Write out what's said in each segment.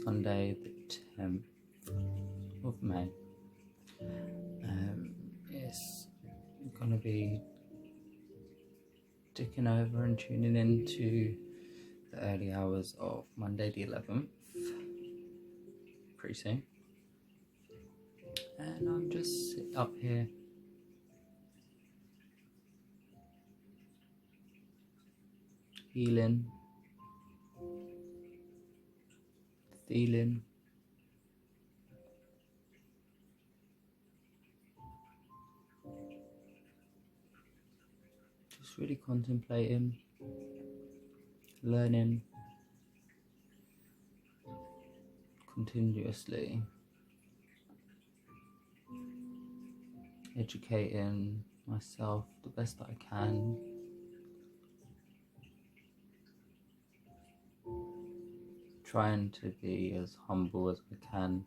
Sunday the 10th of May. It's gonna be ticking over and tuning into the early hours of Monday the 11th, pretty soon. And I'm just up here healing, feeling, just really contemplating, learning continuously, educating myself the best that I can, trying to be as humble as I can.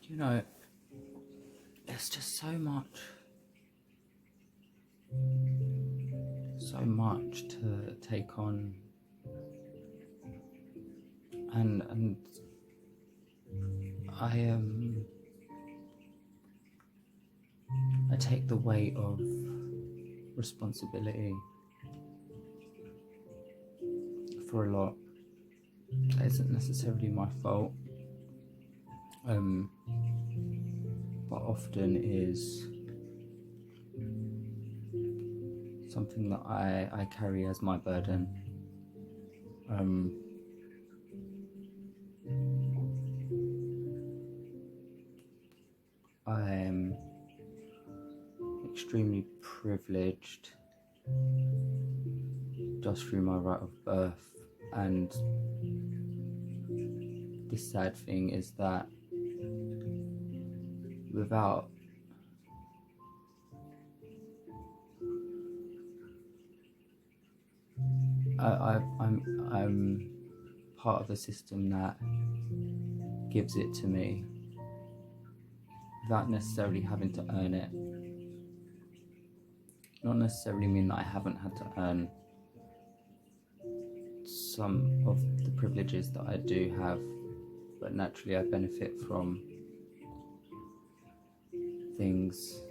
You know, there's just so much to take on, and I take the weight of responsibility for a lot that isn't necessarily my fault, but often is something that I carry as my burden. I am extremely privileged just through my right of birth, and the sad thing is that without I'm part of a system that gives it to me without necessarily having to earn it. Not necessarily mean that I haven't had to earn some of the privileges that I do have, but naturally I benefit from things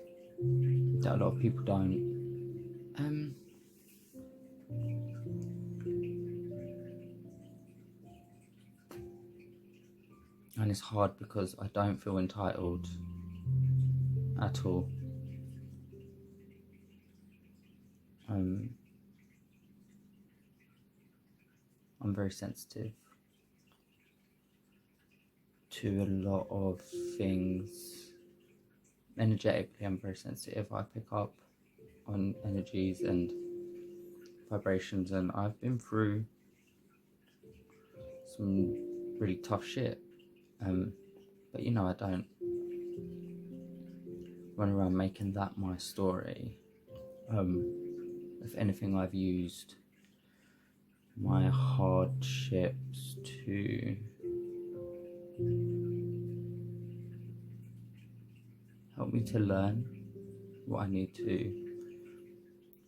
that a lot of people don't. And it's hard because I don't feel entitled at all. I'm very sensitive to a lot of things. Energetically, I'm very sensitive. I pick up on energies and vibrations, and I've been through some really tough shit. But you know, I don't run around making that my story. If anything, I've used my hardships to help me to learn what I need to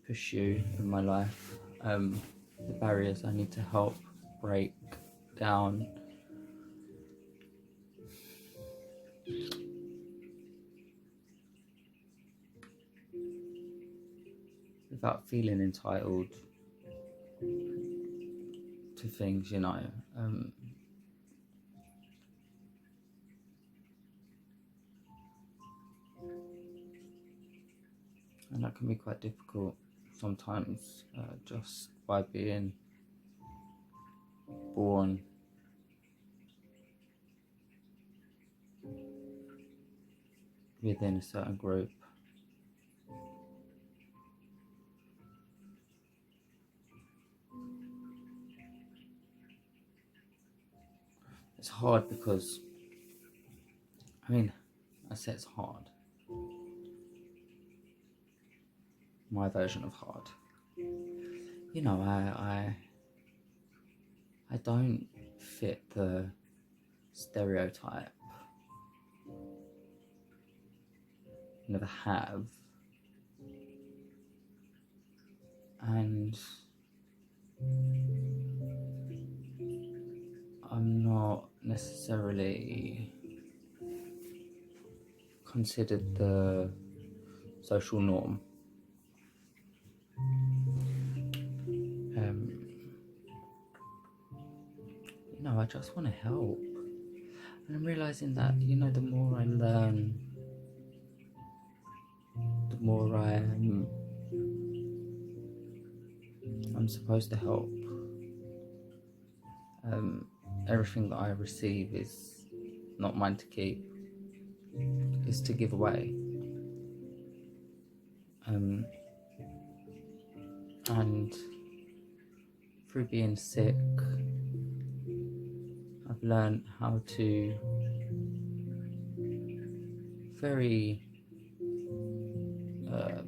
pursue in my life, the barriers I need to help break down. Without feeling entitled to things, you know. And that can be quite difficult sometimes, just by being born within a certain group. It's hard because, I say it's hard. My version of hard. You know, I don't fit the stereotype never have. And I'm not necessarily considered the social norm. I just want to help. And I'm realizing that, the more I learn, the more I'm supposed to help. Everything that I receive is not mine to keep, is to give away. And through being sick, I've learned how to very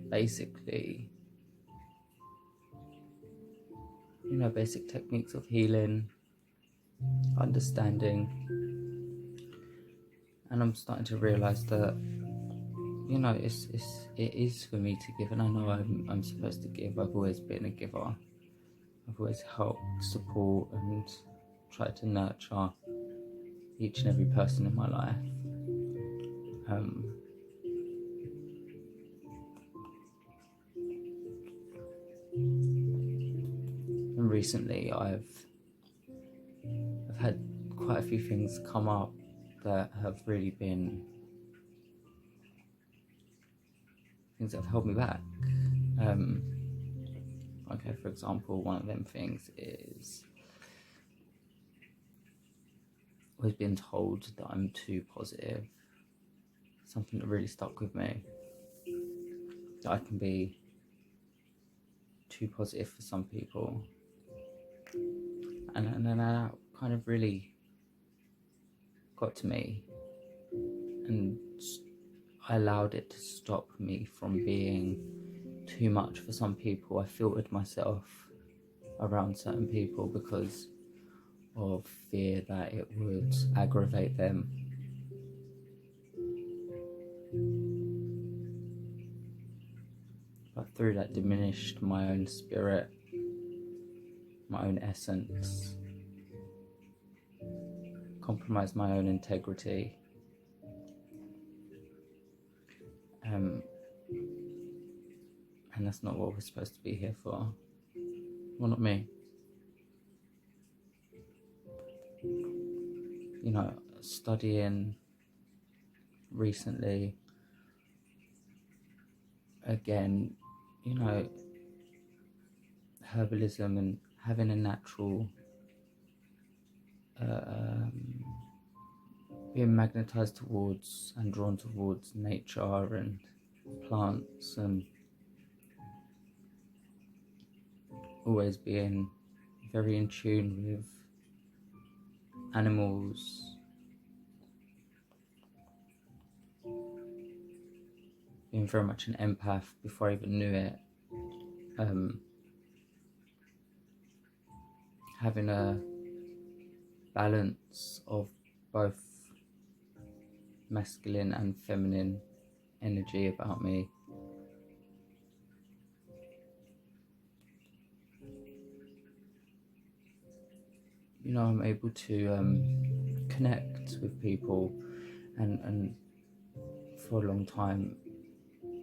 basically, basic techniques of healing, understanding. And I'm starting to realize that, it is for me to give, and I know I'm supposed to give. I've always been a giver. I've always helped, support, and tried to nurture each and every person in my life. And recently, I've had quite a few things come up that have really been things that have held me back. Okay, for example, one of them things is always been told that I'm too positive. Something that really stuck with me. That I can be too positive for some people. And then that kind of really got to me. And I allowed it to stop me from being too much for some people. I filtered myself around certain people because of fear that it would aggravate them. But through that diminished my own spirit, my own essence, compromised my own integrity. And that's not what we're supposed to be here for. Well, not me. Studying recently, again, herbalism and having a natural, being magnetized towards and drawn towards nature and plants, and always being very in tune with animals, being very much an empath before I even knew it. Having a balance of both masculine and feminine energy about me. I'm able to connect with people, and for a long time,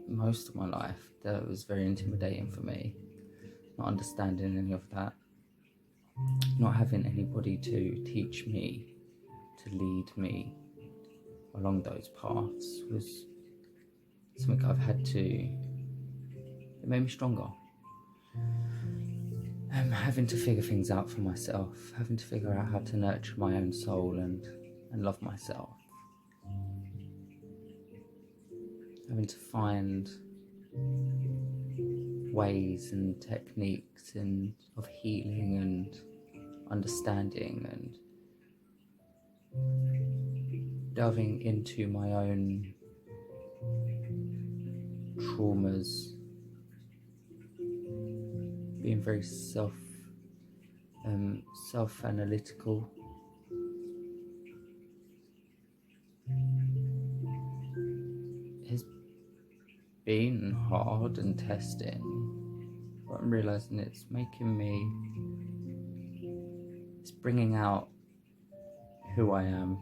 most of my life, that was very intimidating for me, not understanding any of that, not having anybody to teach me, to lead me along those paths was something I've had to, it made me stronger. Having to figure things out for myself, having to figure out how to nurture my own soul and love myself. Having to find ways and techniques of healing and understanding, and delving into my own traumas, being very self-analytical. Has been hard and testing, but I'm realizing it's bringing out who I am.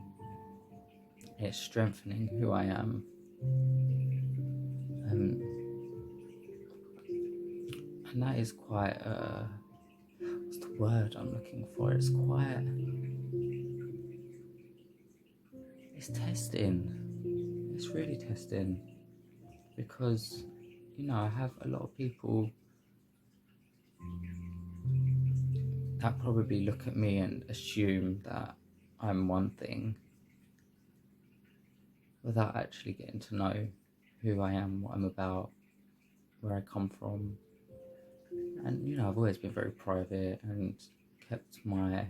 It's strengthening who I am. And that is quite, what's the word I'm looking for? It's testing. It's really testing, because, I have a lot of people that probably look at me and assume that I'm one thing without actually getting to know who I am, what I'm about, where I come from. And I've always been very private and kept my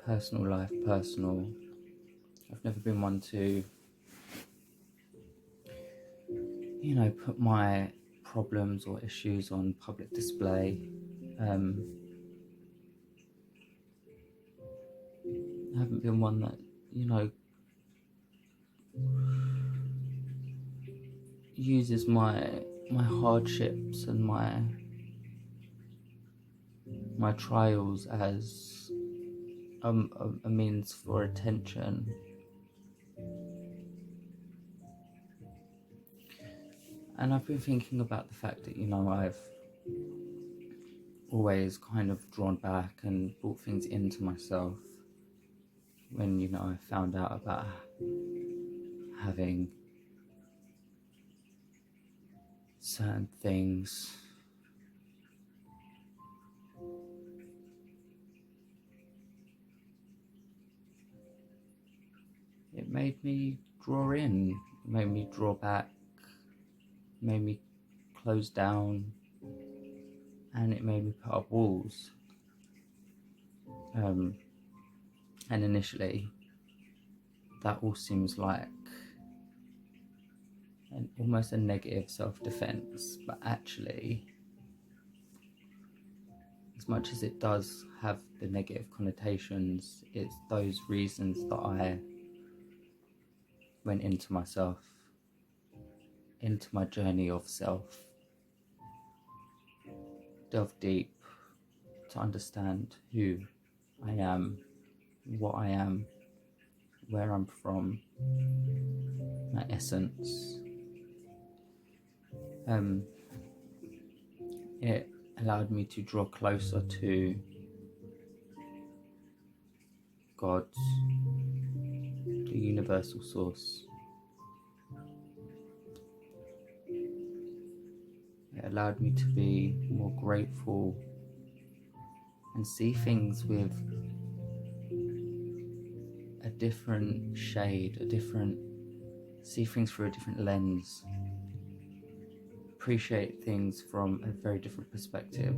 personal life personal. I've never been one to put my problems or issues on public display. I haven't been one that uses my hardships and my trials as a means for attention. And I've been thinking about the fact that I've always kind of drawn back and brought things into myself when I found out about having certain things. It made me draw in, made me draw back, made me close down, and it made me put up walls. And initially, that all seems like almost a negative self-defense, but actually, as much as it does have the negative connotations, it's those reasons that I went into myself, into my journey of self, delve deep to understand who I am, what I am, where I'm from, my essence. It allowed me to draw closer to God, the universal source. It allowed me to be more grateful and see things with a different shade, see things through a different lens, appreciate things from a very different perspective.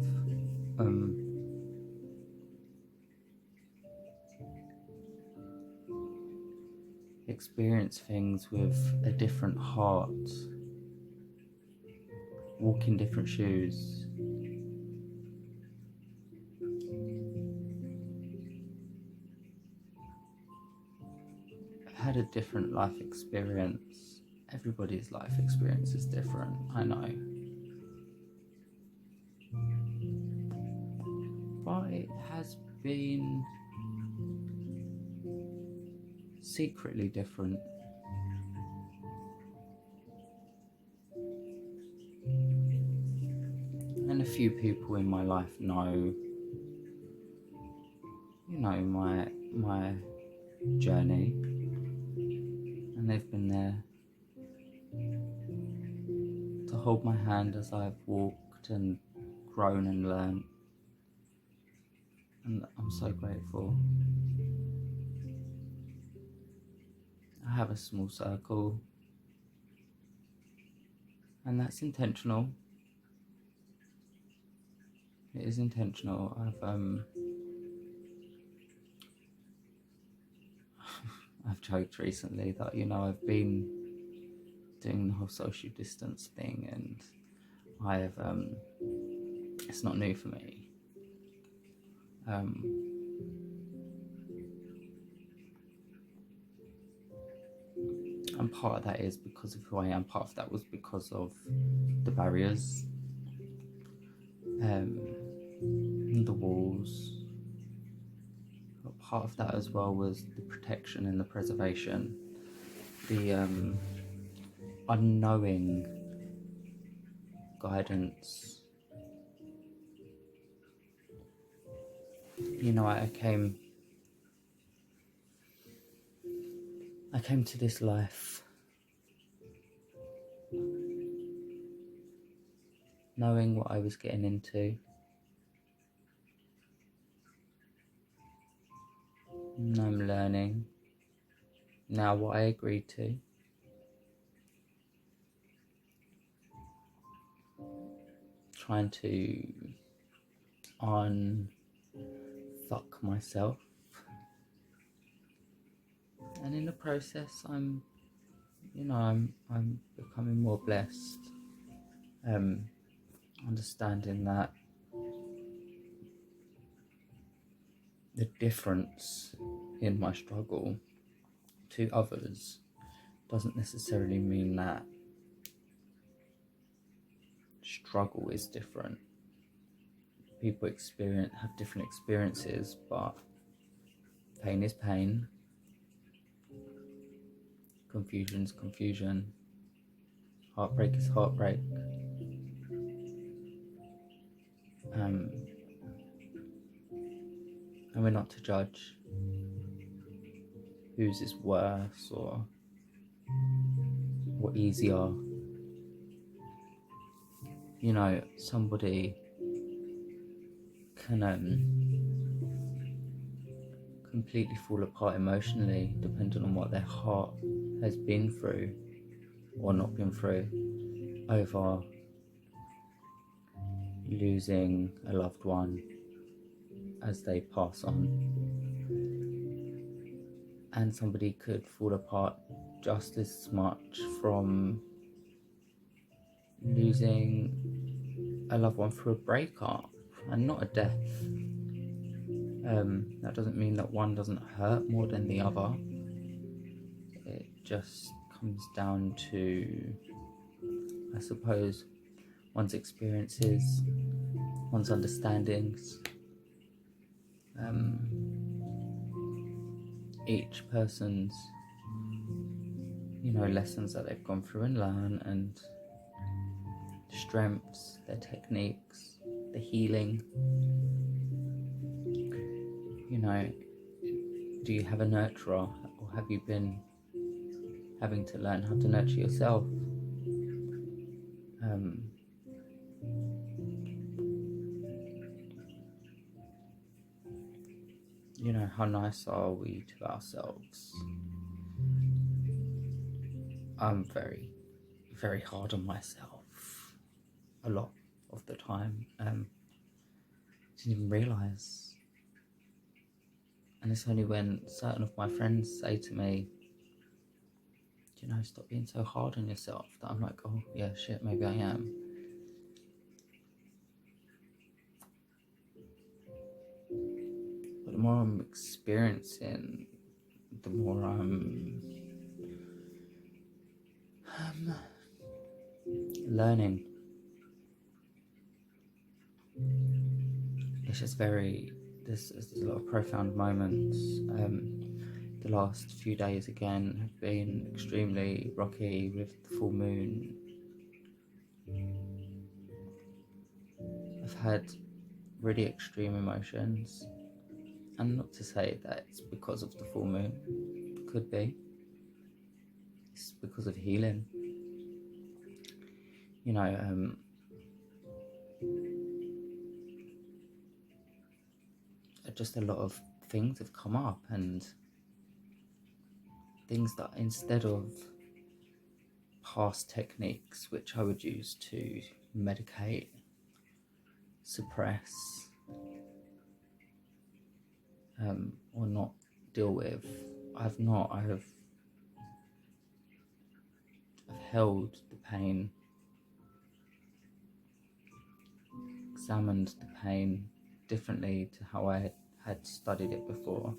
Experience things with a different heart, walk in different shoes. I've had a different life experience. Everybody's life experience is different, I know. But it has been secretly different. And a few people in my life know my journey, and they've been there to hold my hand as I've walked and grown and learned, and I'm so grateful. I have a small circle, and that's intentional. It is intentional. I've joked recently that I've been doing the whole social distance thing, and it's not new for me. And part of that is because of who I am. Part of that was because of the barriers, the walls. But part of that as well was the protection and the preservation, the unknowing guidance. You know, I came to this life knowing what I was getting into. And I'm learning now what I agreed to. Trying to unfuck myself. And in the process I'm becoming more blessed. Understanding that the difference in my struggle to others doesn't necessarily mean that struggle is different. People have different experiences, but pain is pain, confusion is confusion, heartbreak is heartbreak. And we're not to judge whose is worse or easier. You know, somebody can completely fall apart emotionally depending on what their heart has been through or not been through over losing a loved one as they pass on. And somebody could fall apart just as much from losing a loved one through a breakup and not a death. That doesn't mean that one doesn't hurt more than the other. It just comes down to, I suppose, one's experiences, one's understandings. Each person's, lessons that they've gone through and learn, and strengths, their techniques, the healing. Do you have a nurturer, or have you been having to learn how to nurture yourself? How nice are we to ourselves? I'm very, very hard on myself a lot of the time. Didn't even realise. And it's only when certain of my friends say to me, stop being so hard on yourself, that I'm like, oh yeah, shit, maybe I am. But the more I'm experiencing, the more I'm learning. It's just there's a lot of profound moments. The last few days again have been extremely rocky with the full moon. I've had really extreme emotions, and not to say that it's because of the full moon, could be. It's because of healing. Just a lot of things have come up, and things that instead of past techniques which I would use to medicate, suppress, or not deal with, I've held the pain, examined the pain differently to how I had studied it before,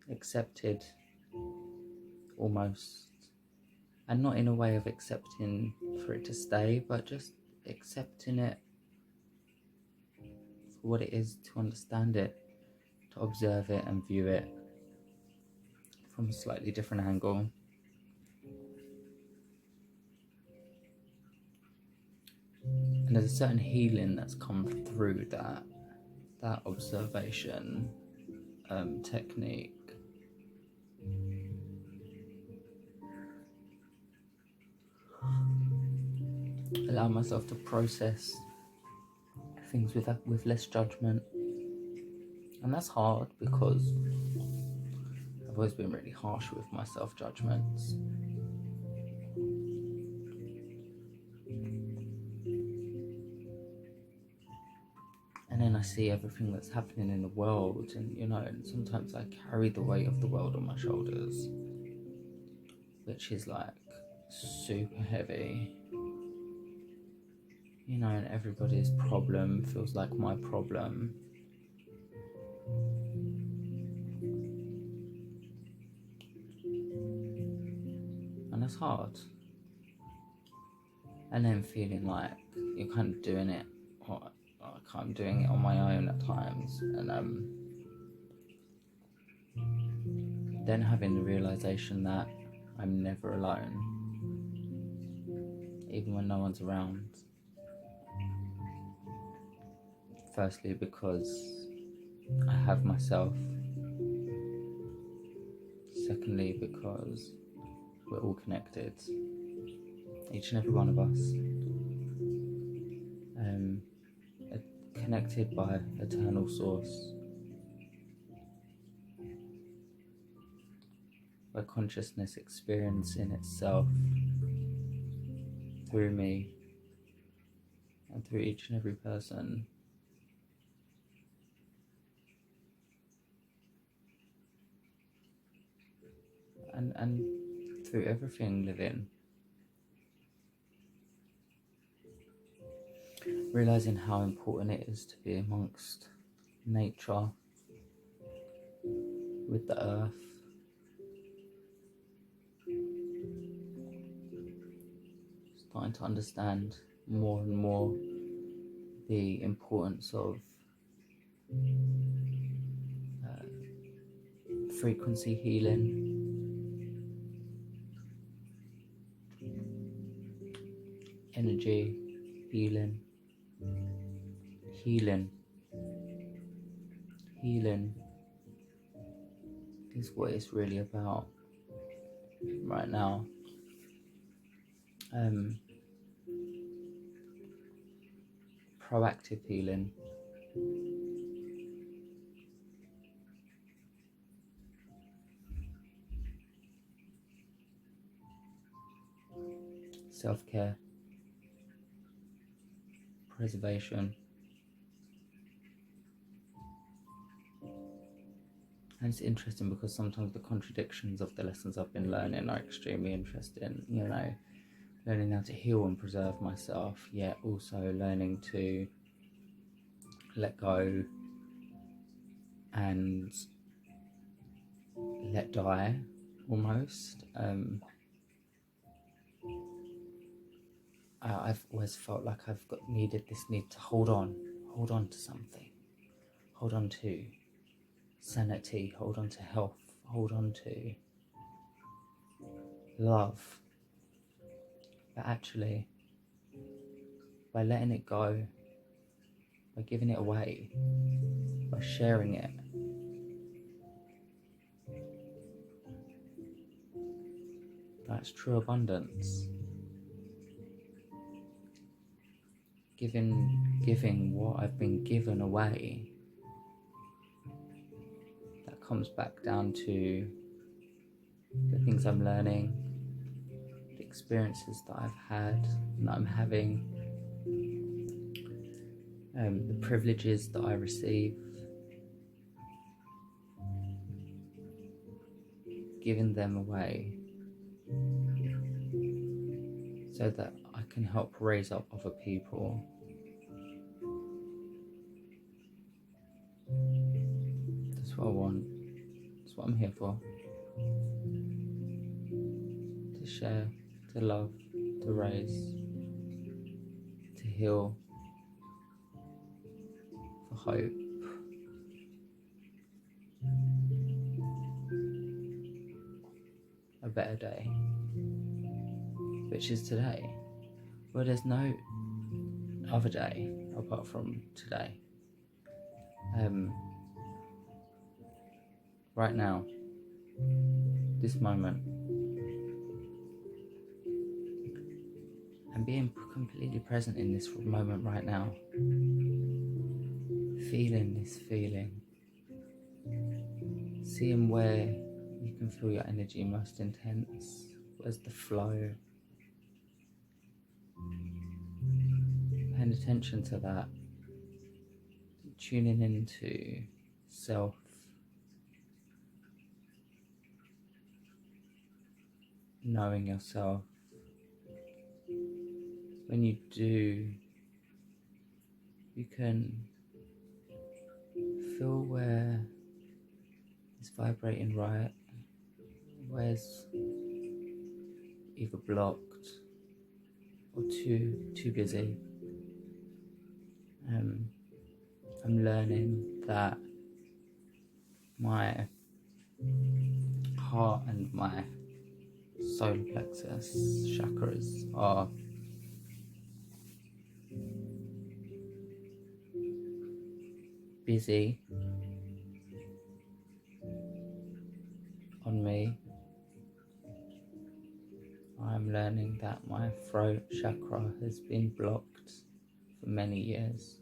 accepted almost, and not in a way of accepting for it to stay, but just accepting it for what it is, to understand it, to observe it and view it from a slightly different angle. And there's a certain healing that's come through that observation technique. Allow myself to process things with less judgment, and that's hard because I've always been really harsh with my self-judgments. And then I see everything that's happening in the world, and and sometimes I carry the weight of the world on my shoulders, which is like super heavy. And everybody's problem feels like my problem. And that's hard. And then feeling like you're kind of doing it, or like I'm doing it on my own at times. And then having the realization that I'm never alone, even when no one's around. Firstly, because I have myself. Secondly, because we're all connected, each and every one of us, connected by eternal source, where consciousness experiencing itself through me and through each and every person. And through everything living. Realizing how important it is to be amongst nature, with the earth. Starting to understand more and more the importance of frequency healing, energy healing, healing is what it's really about right now. Proactive healing, self-care, preservation. And it's interesting because sometimes the contradictions of the lessons I've been learning are extremely interesting. Learning how to heal and preserve myself, yet also learning to let go and let die, almost. I've always felt like I've needed to hold on to something, hold on to sanity, hold on to health, hold on to love. But actually, by letting it go, by giving it away, by sharing it, that's true abundance. Giving what I've been given away, that comes back down to the things I'm learning, the experiences that I've had and that I'm having, the privileges that I receive, giving them away so that I can help raise up other people. That's what I want. That's what I'm here for. to share, to love, to raise, to heal, for hope. A better day, which is today. Well, there's no other day apart from today. Right now, this moment, and being completely present in this moment right now, feeling this feeling, seeing where you can feel your energy most intense, where's the flow, paying attention to that, tuning into self, knowing yourself. When you do, you can feel where it's vibrating right, where's either blocked or too busy. I'm learning that my heart and my solar plexus chakras are busy on me. I'm learning that my throat chakra has been blocked for many years.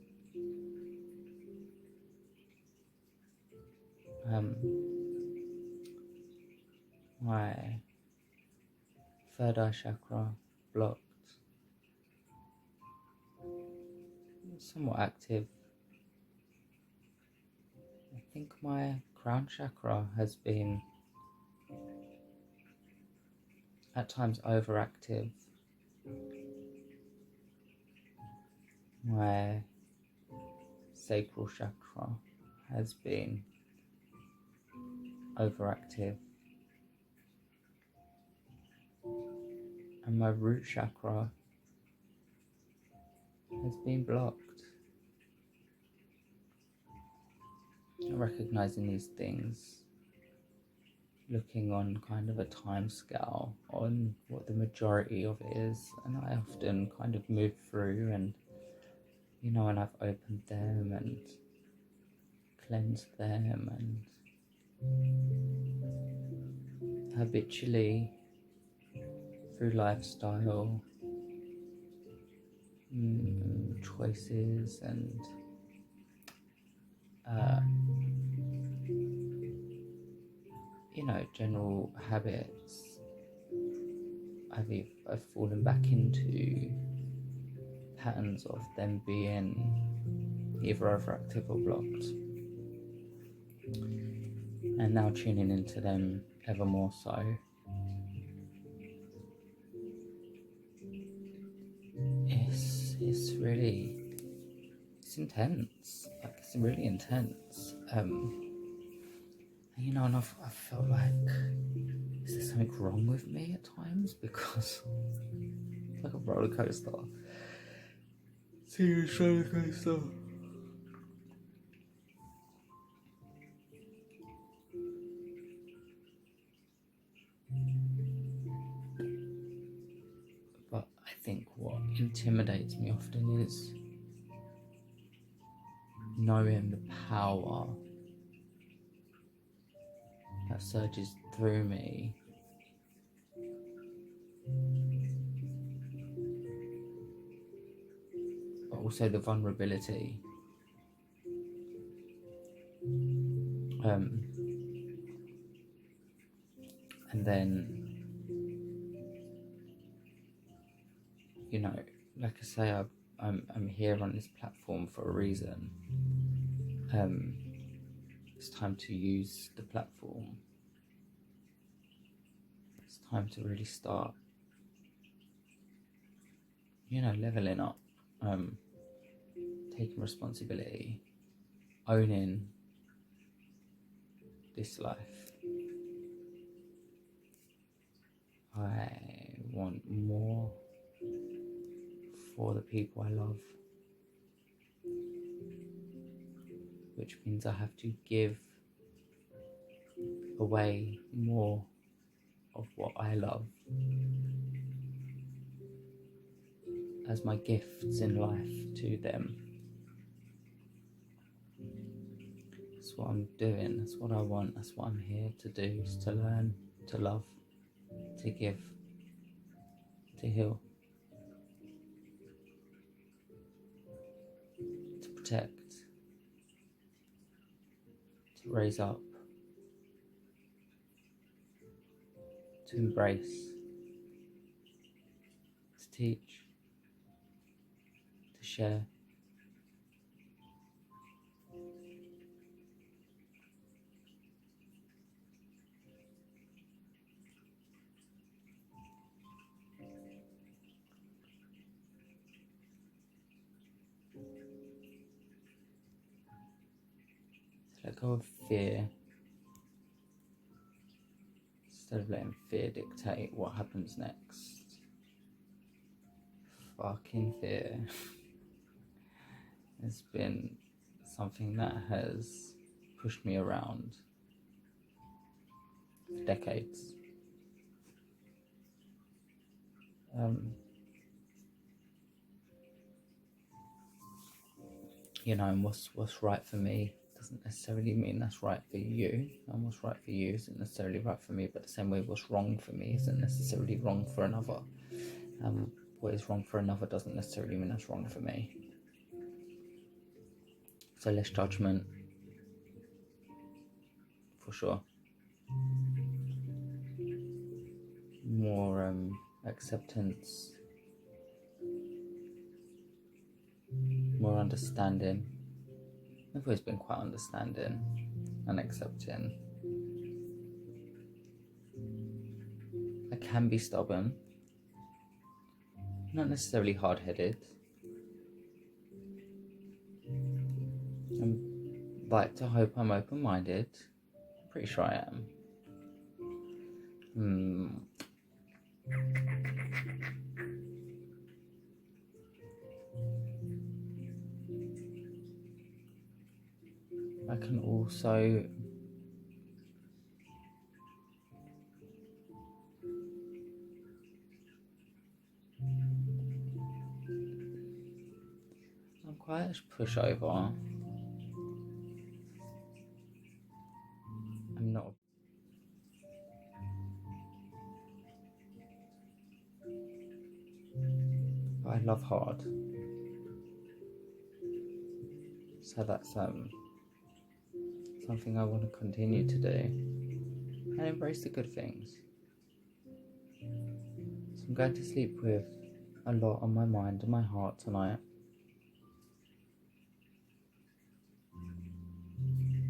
My third eye chakra blocked, somewhat active. I think my crown chakra has been at times overactive. My sacral chakra has been overactive, and my root chakra has been blocked. Recognizing these things, looking on kind of a time scale on what the majority of it is, and I often kind of move through and, and I've opened them and cleansed them and habitually through lifestyle choices and general habits, I've fallen back into patterns of them being either overactive or blocked, and now tuning into them ever more so. It's intense. Like, it's really intense. And I felt like, is there something wrong with me at times? Because it's like a roller coaster. Serious roller coaster. But I think what intimidates me often is knowing the power that surges through me, but also the vulnerability. And then, like I say, I'm here on this platform for a reason. It's time to use the platform. It's time to really start, leveling up, taking responsibility, owning this life. I want more for the people I love, which means I have to give away more of what I love as my gifts in life to them. That's what I'm doing, that's what I want, that's what I'm here to do, is to learn, to love, to give, to heal, to protect, to raise up, to embrace, to teach, to share. To let go of fear instead of letting fear dictate what happens next. Fucking fear has been something that has pushed me around for decades. And what's right for me doesn't necessarily mean that's right for you, and what's right for you isn't necessarily right for me, but the same way what's wrong for me isn't necessarily wrong for another. What is wrong for another doesn't necessarily mean that's wrong for me. So less judgment, for sure. More acceptance, more understanding. I've always been quite understanding and accepting. I can be stubborn, not necessarily hard-headed. I like to hope I'm open-minded. I'm pretty sure I am. I can also I'm quite a pushover. I'm not. But I love hard. So that's something I want to continue to do and embrace the good things. So I'm going to sleep with a lot on my mind and my heart tonight,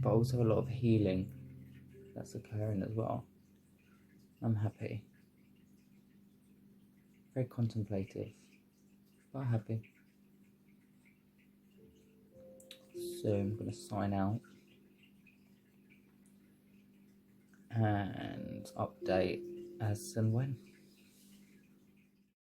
but also a lot of healing that's occurring as well. I'm happy, very contemplative, but happy. So I'm going to sign out and update as and when.